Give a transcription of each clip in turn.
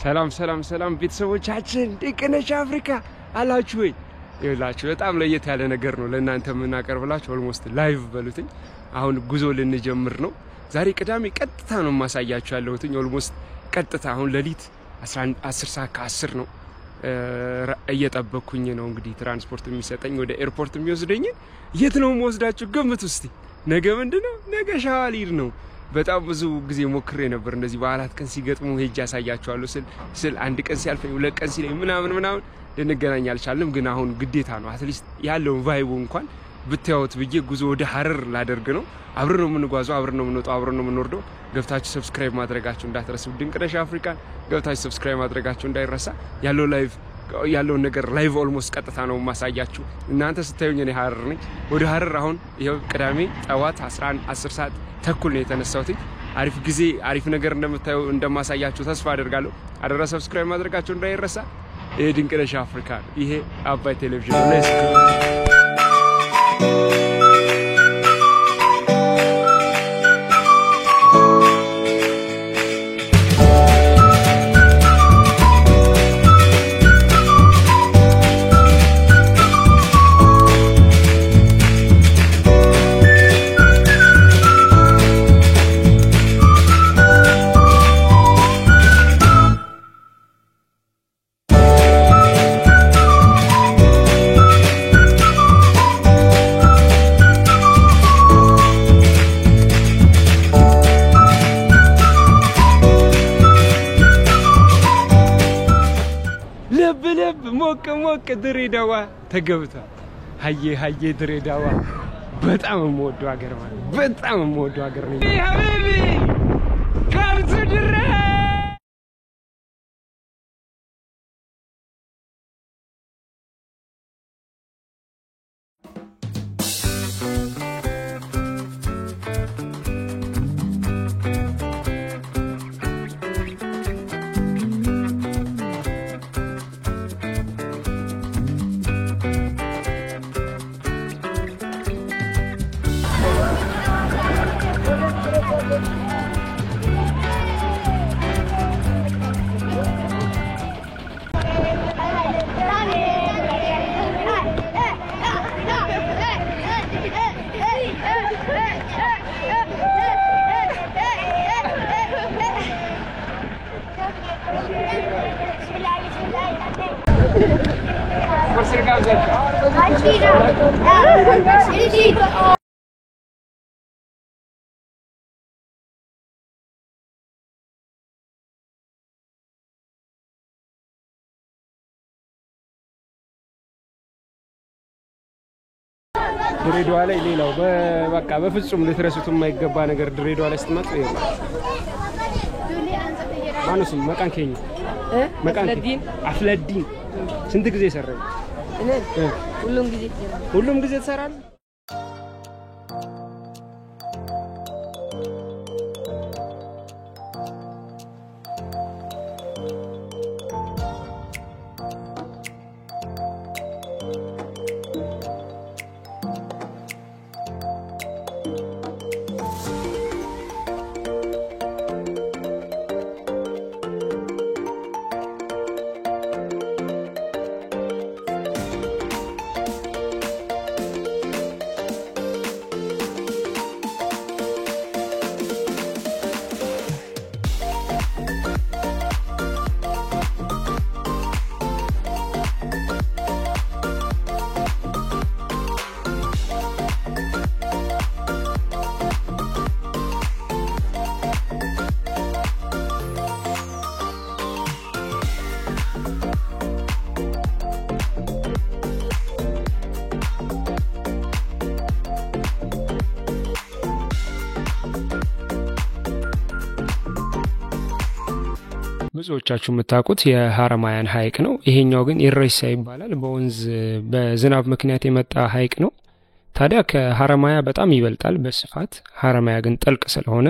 ሰላም ቤተሰቦቻችን ድንቅነሽ አፍሪካ አላችሁ ወይ ይላችሁ በጣም ለየት ያለ ነገር ነው ለእናንተ የምናቀርብላችሁ ኦልሞስት ላይቭ በሉትኝ አሁን ጉዞ ልንጀምር ነው ዛሬ ቅዳሜ ቀጥታ ነው ማሳያችሁ ያለሁትኝ ኦልሞስት ቀጥታ አሁን ለሊት 10 ሰዓት ከ10 ነው እየጠበቅኩኝ ነው እንግዲህ ትራንስፖርት የሚሰጠኝ ወደ ኤርፖርት የሚወስደኝ የት ነው የምወስዳችሁ ገምቱ እስቲ ነገ ምንድነው ነገ ሻዋሊር ነው በጣም ብዙ ጊዜ ሞክሬ ነበር እንደዚህ በዓላት ቀን ሲገጥሙ ሄጅ ያሳያችኋለሁ ስል አንድ ቀን ሲያልፈኝ ሁለት ቀን ሲለኝ ምናምን ልንገናኝ አልቻለም ግን አሁን ግዴታ ነው አትሊስት ያለው ቫይቡ እንኳን ብታዩት ብዬ ጉዞ ወደ ሐረር ላደርግ ነው አብረን ነው የምንጓዘው አብረን ነው የምንወጣው አብረን ነው የምንወርደው ገብታችሁ ሰብስክራይብ ማድረጋችሁ እንዳትረሱ ድንቅነሽ አፍሪካ ገብታችሁ ሰብስክራይብ ማድረጋችሁ እንዳይረሳ ያለው ነገር ላይቭ ኦልሞስት ቀጥታ ነው ማሳያችሁ እናንተ ስታዩኝ እኔ ሐረር ነኝ ወደ ሐረር አሁን ይሄው ቅዳሜ ጠዋት 10 ሰዓት ተኩል ነው የተነሳሁት አሪፍ ጊዜ አሪፍ ነገር እንደምታዩ እንደማሳያችሁ ተስፋ አደርጋለሁ አደራ ሰብስክራይብ ማድረጋችሁ እንዳይረሳ ይሄ ድንቅነሽ አፍሪካ ይሄ አባይ ቴሌቪዥን ነው ሞቅ ድሬዳዋ ተገብታ ሃዬ ድሬዳዋ በጣም የምወደው ሀገር ማለት በጣም የምወደው ሀገር ነው ሀቢቢ ካርቱ ድሬ ድሬዳዋ ላይ ሌላው በቃ በፍጹም ልትረሱት የማይገባ ነገር ድሬዳዋ ላይ ስትመጡ ይሄ ማኑስ መቃንከኝ አፍለዲን ስንት ጊዜ ሰራኝ ሁሉም ጊዜ ተሰራል ብዙዎቻችሁ የምታውቁት የሐረማያን ሐይቅ ነው ይሄኛው ግን ኢሬሳ ይባላል በወንዝ በዝናብ ምክንያት የመጣ ሐይቅ ነው ታዲያ ከሐረማያ በጣም ይበልጣል በስፋት ሐረማያ ግን ጥልቅ ስለሆነ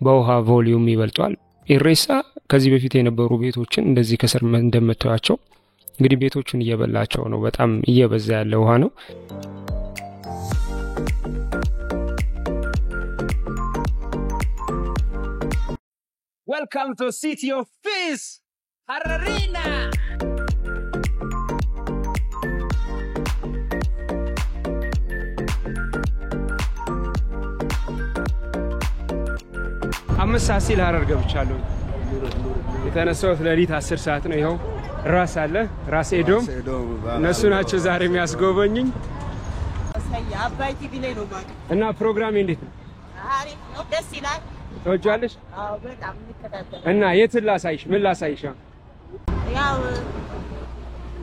በውሃ ቮሊዩም ይበልጣል ኢሬሳ ከዚህ በፊት የነበሩ ቤቶችን እንደዚህ ከስር እንደምታዩቸው እንግዲህ ቤቶቹን እየበላቸው ነው በጣም እየበዛ ያለ ውሃ ነው Welcome to City of Peace. Hararina. አምስት ሰዓት ሲል ሀረር ገብቻለሁ። የተነሳሁት ለሊት 10 ሰዓት ነው። ይኸው ራስ አለ ራስ ኤዶም እነሱ ናቸው ዛሬ የሚያስጎበኙኝ። አባይ ቲቪ ላይ ነው ማለት እና ፕሮግራም እንዴት ነው? አሪፍ ነው፣ ደስ ይላል። ተወጃለሽ? አዎ በጣም እንከታተል። እና የት ላሳይሽ? ምን ላሳይሽ? ያው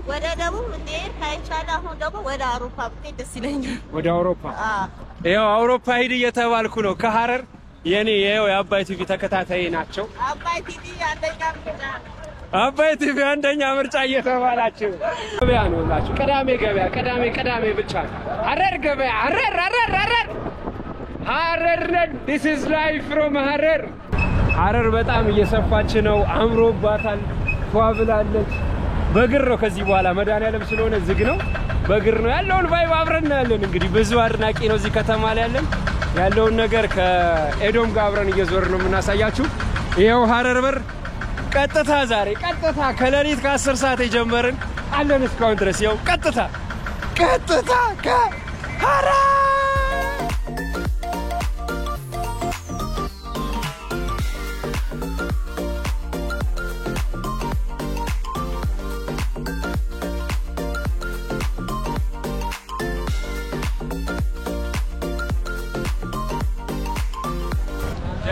ወደ ደቡብ እንዴት ካይቻለ አሁን ደግሞ ወደ አውሮፓ ብትሄድ ደስ ይለኛል። ወደ አውሮፓ? ያው አውሮፓ ሂድ እየተባልኩ ነው ከሀረር። የኔ ያው የአባይ ቲቪ ተከታታይ ናቸው። አባይ ቲቪ አንደኛ ምርጫ፣ አባይ ቲቪ አንደኛ ምርጫ እየተባላችሁ ገበያ ነው ላችሁ። ቀዳሜ ገበያ፣ ቀዳሜ ብቻ። ሀረር ገበያ፣ ሀረር this is live from ሀረር። ሀረር በጣም እየሰፋች ነው፣ አምሮባታል፣ ፏብላለች። በግር ነው ከዚህ በኋላ መድኃኒዓለም ስለሆነ ዝግ ነው። በግር ነው ያለውን ቫይብ አብረን ያለን። እንግዲህ ብዙ አድናቂ ነው እዚህ ከተማ ላይ ያለን። ያለውን ነገር ከኤዶም ጋር አብረን እየዞርን ነው የምናሳያችሁ። ይሄው ሀረር በር ቀጥታ ዛሬ ቀጥታ ከሌሊት ከ10 ሰዓት የጀመርን አለን እስካሁን ድረስ ይሄው ቀጥታ ከሀረር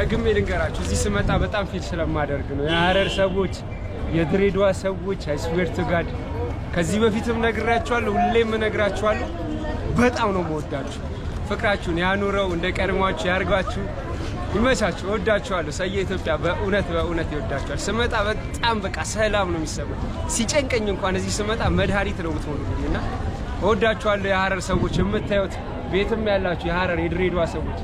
ደግሜ ልንገራችሁ እዚህ ስመጣ በጣም ፊል ስለማደርግ ነው። የሀረር ሰዎች የድሬዳዋ ሰዎች አይ ስዌር ቱ ጋድ ከዚህ በፊትም ነግራችኋለሁ፣ ሁሌም ነግራችኋለሁ። በጣም ነው የምወዳችሁ። ፍቅራችሁን ያኑረው፣ እንደ ቀድሟችሁ ያርጋችሁ። ይመቻችሁ፣ እወዳችኋለሁ። ሰየ ኢትዮጵያ በእውነት ይወዳችኋል። ስመጣ በጣም በቃ ሰላም ነው የሚሰማኝ። ሲጨንቀኝ እንኳን እዚህ ስመጣ መድኃኒት ነው የምትሆኑልኝና እወዳችኋለሁ። የሀረር ሰዎች የምታዩት ቤትም ያላችሁ የሀረር የድሬዳዋ ሰዎች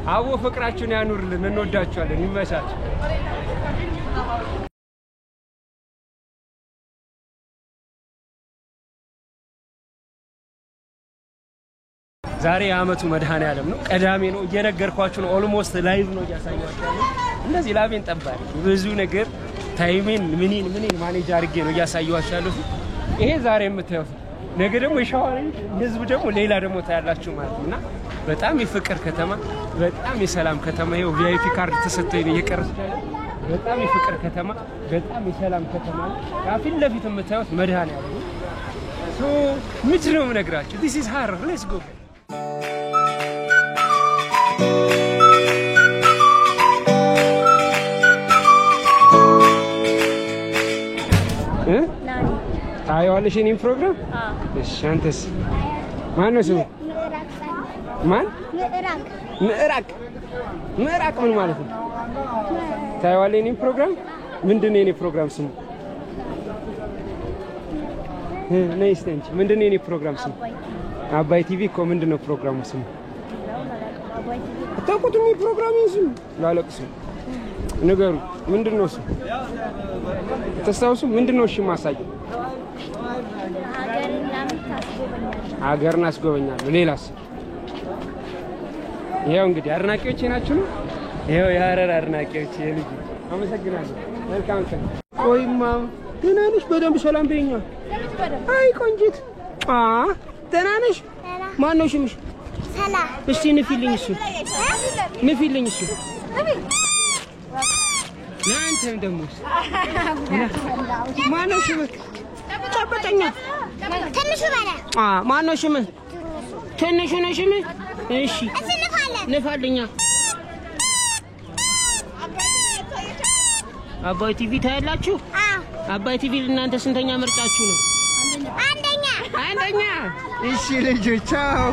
አቦ ፍቅራችሁን ያኑርልን፣ እንወዳችኋለን። ይመቻችሁ። ዛሬ የዓመቱ መድኃኒዓለም ነው፣ ቀዳሜ ነው። እየነገርኳችሁ ነው። ኦልሞስት ላይቭ ነው እያሳያችሁ ነው። እንደዚህ ላቤን ጠባሪ ብዙ ነገር ታይሜን ምንን ማኔጅ አድርጌ ነው እያሳያችሁ ያለሁት። ይሄ ዛሬ የምታዩት ነገ ደግሞ የሻዋሪ ህዝብ ደግሞ ሌላ ደግሞ ታያላችሁ ማለት ነውና በጣም የፍቅር ከተማ፣ በጣም የሰላም ከተማ። ይሄው ቪአይፒ ካርድ ተሰጥቶኝ ነው እየቀረስኩ ያለው። በጣም የፍቅር ከተማ፣ በጣም የሰላም ከተማ ነው። ፊት ለፊት የምታዩት መድኃኒዓለም ነው። ሶ ምንድን ነው የምነግራችሁ? this is ሀረር። let's go። ታየዋለሽ የእኔን ፕሮግራም? እሺ አንተስ ማን ነው ስሙ? ማን? ምዕራቅ ምን ማለት ነው? ታየዋለሽ የእኔን ፕሮግራም? ምንድን ነው የእኔ ፕሮግራም ስሙ? ነይ እስኪ አንቺ ምንድን ነው የእኔ ፕሮግራም ስሙ? አባይ ቲቪ እኮ ምንድን ነው ፕሮግራሙ ስሙ? አታውቁትም? የፕሮግራሙን ስሙ ላለቅሱ ንገሩ። ምንድን ነው ስሙ? ተስታውሱ? ምንድን ነው? እሺ ማሳየው። ሀገርን አስጎበኛለሁ። ሌላስ? ይሄው እንግዲህ አድናቂዎቼ ናችሁ ነው። ይሄው የሀረር አድናቂዎቼ ልጅ አመሰግናለሁ። መልካም ቀን። ቆይማ ደህና ነሽ? በደንብ ሰላም በይኛ። አይ ቆንጂት ደህና ነሽ? ማን ነው ስምሽ? ሰላም። እስቲ ንፊልኝ እሱ ንፊልኝ እሱ ናንተም ደግሞ ማን ነው ስምህ? ጨበጠኛ ትንሹ ባላ ማን ነው ስምህ? ትንሹ ነው ስምህ? እሺ ንፋልኛ። አባይ ቲቪ ታያላችሁ? አባይ ቲቪ እናንተ ስንተኛ ምርጫችሁ ነው? አንደኛ። እሺ ልጆች ቻው።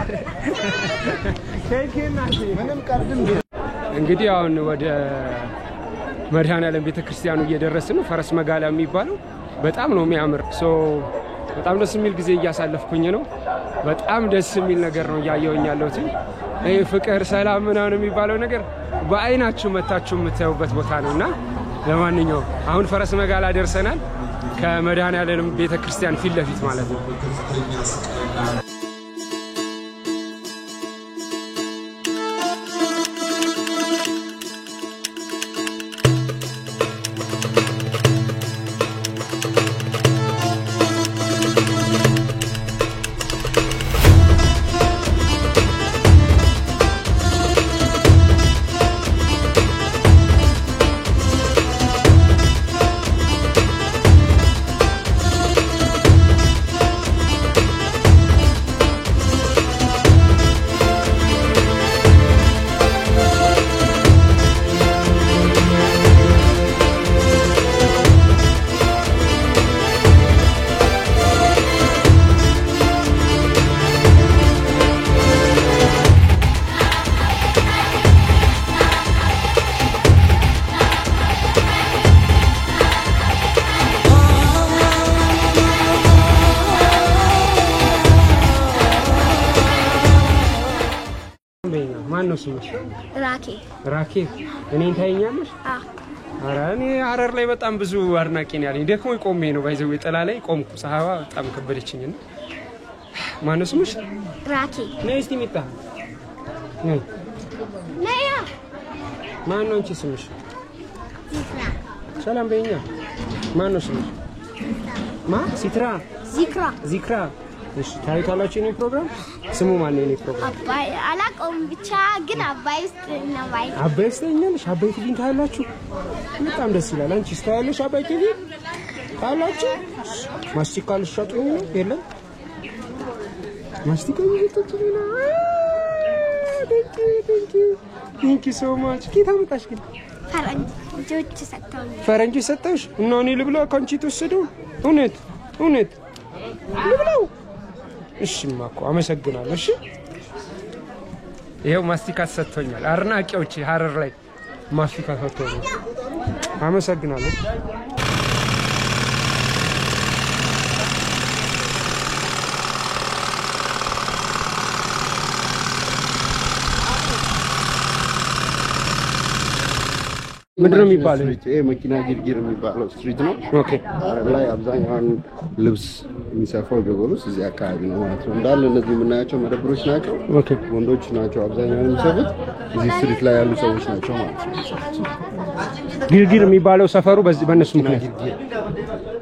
ምንም ቀርድም። እንግዲህ አሁን ወደ መድኃኒዓለም ቤተክርስቲያኑ እየደረስን ነው። ፈረስ መጋላ የሚባለው በጣም ነው የሚያምር። በጣም ደስ የሚል ጊዜ እያሳለፍኩኝ ነው። በጣም ደስ የሚል ነገር ነው እያየሁኝ ያለሁት። ይሄ ፍቅር፣ ሰላም ምናምን የሚባለው ነገር በአይናችሁ መታችሁ የምታዩበት ቦታ ነውና ለማንኛውም አሁን ፈረስ መጋላ ደርሰናል። ከመድኃኒዓለም ቤተክርስቲያን ፊት ለፊት ማለት ነው። ነው ስምሽ? ራኬ እኔን ታየኛለሽ? ኧረ እኔ ሐረር ላይ በጣም ብዙ አድናቂ ነኝ ያለኝ ደክሞ ቆሜ ነው ባይዘው ጥላ ላይ ቆምኩ ፀሐዋ በጣም ከበደችኝና ማን ነው ስምሽ? ራኬ ነይ እስቲ ሚጣ ነይ ማን ነው አንቺ ስምሽ? ሰላም በእኛ ማን ነው ስምሽ? ዚክራ እሺ ታይታላችሁ እኔ ፕሮግራም ስሙ ማን ነው እኔ ፕሮግራም አባይ አላቆም ብቻ ግን አባይ ውስጥ ነው አባይ ውስጥ ነኝልሽ አባይ ቲቪ ታያላችሁ በጣም ደስ ይላል አንቺ ስታያለሽ አባይ ቲቪ ታያላችሁ ማስቲካ ልትሸጡኝ ነው የለም ማስቲካ ልትሸጡኝ ነው Thank you so much ኪታ መጣሽ ግን ፈረንጆች ሰጣሽ እና እኔ ልብላ ካንቺ ተወሰደው እውነት ልብላው እሺማ እኮ አመሰግናለሁ እሺ ይሄው ማስቲካ ሰጥቶኛል አድናቂዎች ሐረር ላይ ማስቲካ ሰጥቶኛል አመሰግናለሁ ምንድነው የሚባለው መኪና ግርግር የሚባለው ስትሪት ነው ኦኬ ላይ አብዛኛው ልብስ የሚሰፋው ጀጎሩስ እዚህ አካባቢ ነው ማለት ነው እንዳለ እነዚህ የምናያቸው መደብሮች ናቸው ኦኬ ወንዶች ናቸው አብዛኛው የሚሰፉት እዚህ ስትሪት ላይ ያሉ ሰዎች ናቸው ማለት ነው ግርግር የሚባለው ሰፈሩ በእነሱ ምክንያት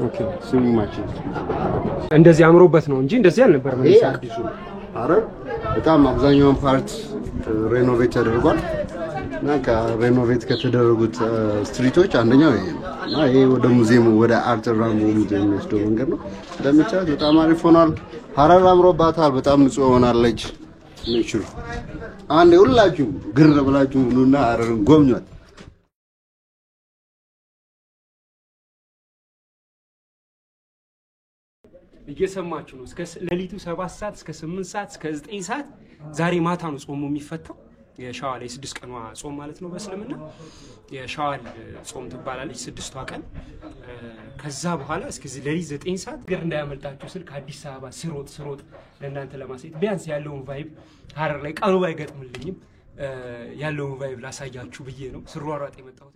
ኦኬ ስሙማችን እንደዚህ አምሮበት ነው እንጂ እንደዚህ አልነበረም ይሄ አዲሱ ሐረር በጣም አብዛኛው ፓርት ሬኖቬት ተደርጓል እና ከሬኖቬት ከተደረጉት ስትሪቶች አንደኛው ይሄ ነው እና ይሄ ወደ ሙዚየሙ ወደ አርት ራንጎ ሙዚየም የሚወስደው መንገድ ነው እንደምታዩት በጣም አሪፍ ሆኗል ሐረር አምሮባታል በጣም ንጹህ ሆናለች ኔቸር አንዴ ሁላችሁ ግር ብላችሁ ኑና ሐረርን ጎብኙት እየሰማችሁ ነው እስከ ለሊቱ 7 ሰዓት እስከ 8 ሰዓት እስከ 9 ሰዓት ዛሬ ማታ ነው ጾሙ የሚፈታው የሻዋል 6 ቀኗ ጾም ማለት ነው በእስልምና የሻዋል ጾም ትባላለች 6ቷ ቀን ከዛ በኋላ እስከዚህ ለሊት 9 ሰዓት ግር እንዳያመልጣችሁ ስልክ አዲስ አበባ ስሮጥ ለእናንተ ለማሳየት ቢያንስ ያለውን ቫይብ ሐረር ላይ ቀኑ ባይገጥምልኝም ያለውን ቫይብ ላሳያችሁ ብዬ ነው ስሯሯጥ የመጣሁት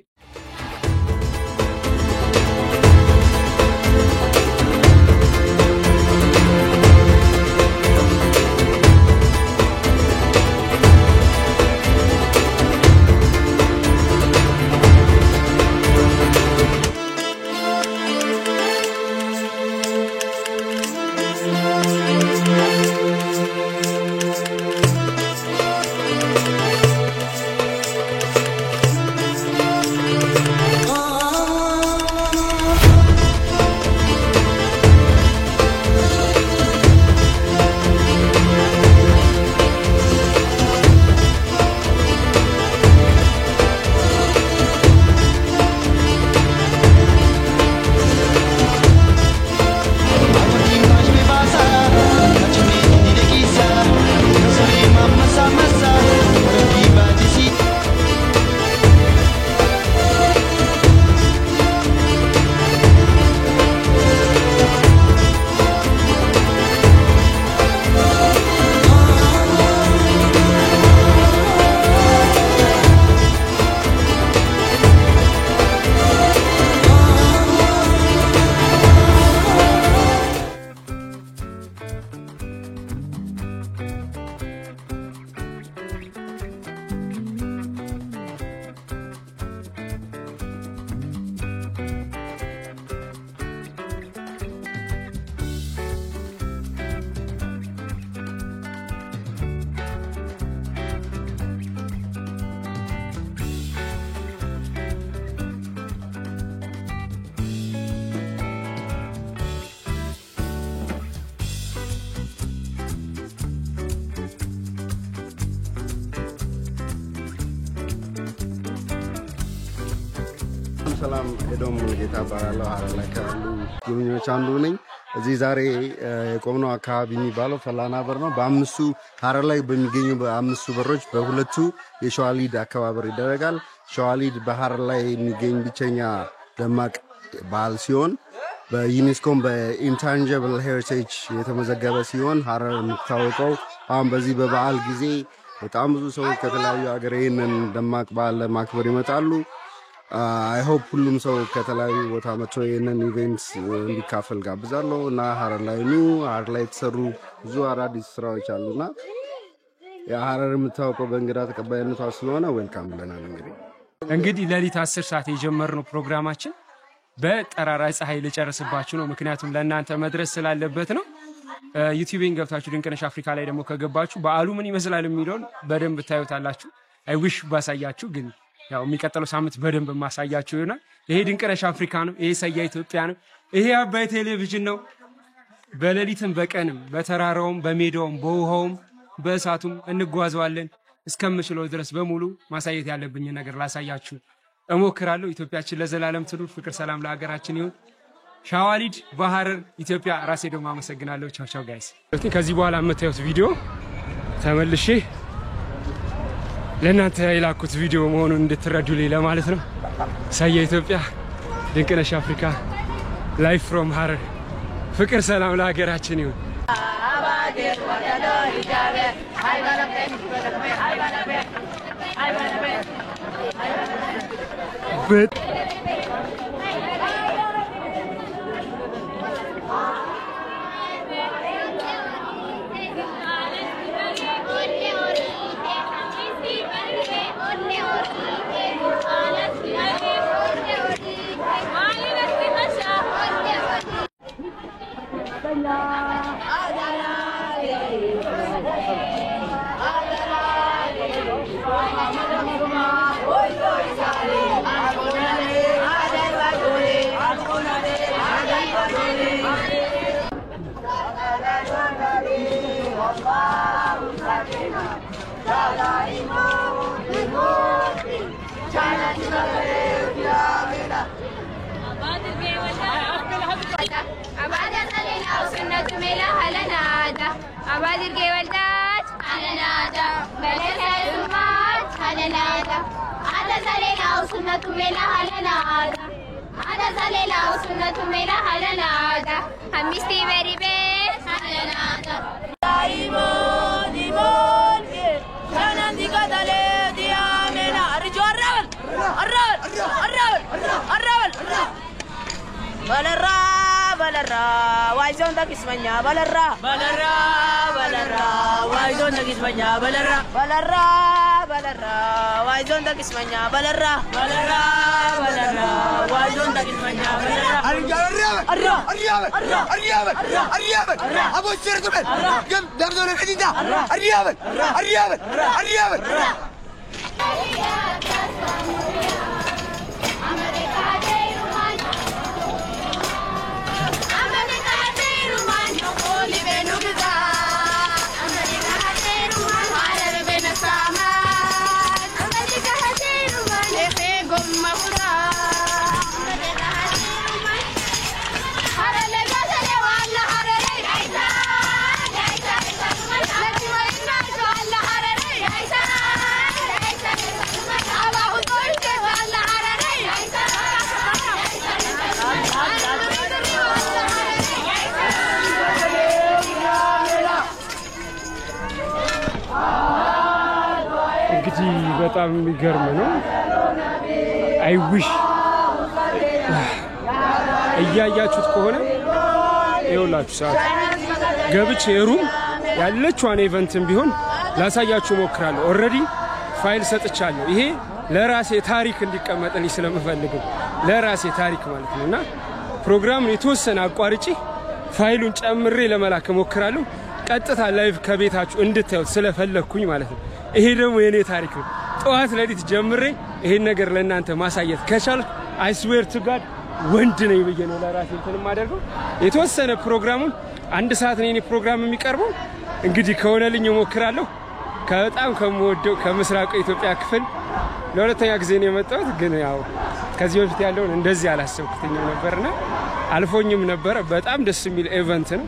ሰላም ኤዶም ጌታ ባራለው ሐረር ላይ ካሉ ጉብኝቶች አንዱ ነኝ እዚህ ዛሬ የቆምነው አካባቢ የሚባለው ፈላና በር ነው በአምስቱ ሐረር ላይ በሚገኙ በአምስቱ በሮች በሁለቱ የሸዋሊድ አከባበር ይደረጋል ሸዋሊድ በሐረር ላይ የሚገኝ ብቸኛ ደማቅ በዓል ሲሆን በዩኔስኮም በኢንታንጂብል ሄሪቴጅ የተመዘገበ ሲሆን ሐረር የምትታወቀው አሁን በዚህ በበዓል ጊዜ በጣም ብዙ ሰዎች ከተለያዩ ሀገር ይሄንን ደማቅ በዓል ለማክበር ይመጣሉ። አይ ሆፕ ሁሉም ሰው ከተለያዩ ቦታ መጥቶ ይሄንን ኢቨንት እንዲካፈል ጋብዛለሁ እና ሀረር ላይ ኑ። ሀረር ላይ የተሰሩ ብዙ አዳዲስ ስራዎች አሉና የሀረር የምታውቀው በእንግዳ ተቀባይነቷ ስለሆነ ዌልካም ብለናል። እንግዲህ ሌሊት 10 ሰዓት የጀመርነው ፕሮግራማችን በጠራራ ፀሐይ ልጨርስባችሁ ነው፣ ምክንያቱም ለእናንተ መድረስ ስላለበት ነው። ዩቲዩብን ገብታችሁ ድንቅነሽ አፍሪካ ላይ ደግሞ ከገባችሁ በዓሉ ምን ይመስላል የሚለውን በደንብ ታዩታላችሁ። አይ ዊሽ ባሳያችሁ፣ ግን ያው የሚቀጥለው ሳምንት በደንብ ማሳያችሁ ይሆናል። ይሄ ድንቅነሽ አፍሪካ ነው። ይሄ ሰያ ኢትዮጵያ ነው። ይሄ አባይ ቴሌቪዥን ነው። በሌሊትም በቀንም በተራራውም በሜዳውም በውሃውም በእሳቱም እንጓዘዋለን። እስከምችለው ድረስ በሙሉ ማሳየት ያለብኝ ነገር ላሳያችሁ እሞክራለሁ። ኢትዮጵያችን ለዘላለም ትኑር። ፍቅር ሰላም ለሀገራችን ይሁን። ሻዋሊድ በሐረር ኢትዮጵያ። ራሴ ደግሞ አመሰግናለሁ። ቻው ቻው ጋይስ። ከዚህ በኋላ የምታዩት ቪዲዮ ተመልሼ ለእናንተ የላኩት ቪዲዮ መሆኑን እንድትረዱልኝ ለማለት ነው። ሰያ ኢትዮጵያ ድንቅነሽ አፍሪካ ላይፍ ፍሮም ሐረር። ፍቅር ሰላም ለሀገራችን ይሁን። أبادر جوالدات على نادا ملك الأمات على نادا على زلينا وسنة ملا على نادا على زلينا وسنة ملا على نادا همستي بري بيت على نادا دايما ديمون كان دي قدلة دي عمنا أرجو الرول balarra wayzon da kismanya balarra wayzon da kismanya balarra wayzon da kismanya balarra wayzon da kismanya balarra arriyaban abo sirtumen gam dardole fedida arriyaban በጣም የሚገርም ነው። አይ ዊሽ እያያችሁት ከሆነ ይኸውላችሁ ሰዓት ገብቼ ሩም ያለችዋን ኢቨንትም ቢሆን ላሳያችሁ ሞክራለሁ። ኦሬዲ ፋይል ሰጥቻለሁ። ይሄ ለራሴ ታሪክ እንዲቀመጥልኝ ስለምፈልግ ለራሴ ታሪክ ማለት ነውና ፕሮግራሙን የተወሰነ አቋርጬ ፋይሉን ጨምሬ ለመላክ ሞክራለሁ። ቀጥታ ላይቭ ከቤታችሁ እንድታዩት ስለፈለኩኝ ማለት ነው። ይሄ ደግሞ የኔ ታሪክ ነው። ጠዋት ለሊት ጀምሬ ይሄን ነገር ለእናንተ ማሳየት ከቻልኩ አይ ስዌር ቱ ጋድ ወንድ ነኝ ብዬ ነው ለራሴ እንትን ማደርገው። የተወሰነ ፕሮግራሙን 1 ሰዓት ነው የኔ ፕሮግራም የሚቀርበው። እንግዲህ ከሆነልኝ እሞክራለሁ። በጣም ከምወደው ከምስራቅ ኢትዮጵያ ክፍል ለሁለተኛ ጊዜ ነው የመጣሁት። ግን ያው ከዚህ በፊት ያለውን እንደዚህ አላሰብኩትኝ ነበርና አልፎኝም ነበር። በጣም ደስ የሚል ኢቨንት ነው።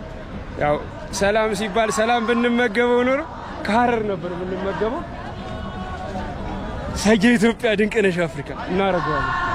ያው ሰላም ሲባል ሰላም ብንመገበው ኖሮ ከሐረር ነበር የምንመገበው። ሰያ ኢትዮጵያ ድንቅነሽ አፍሪካ እናረጋዋለን።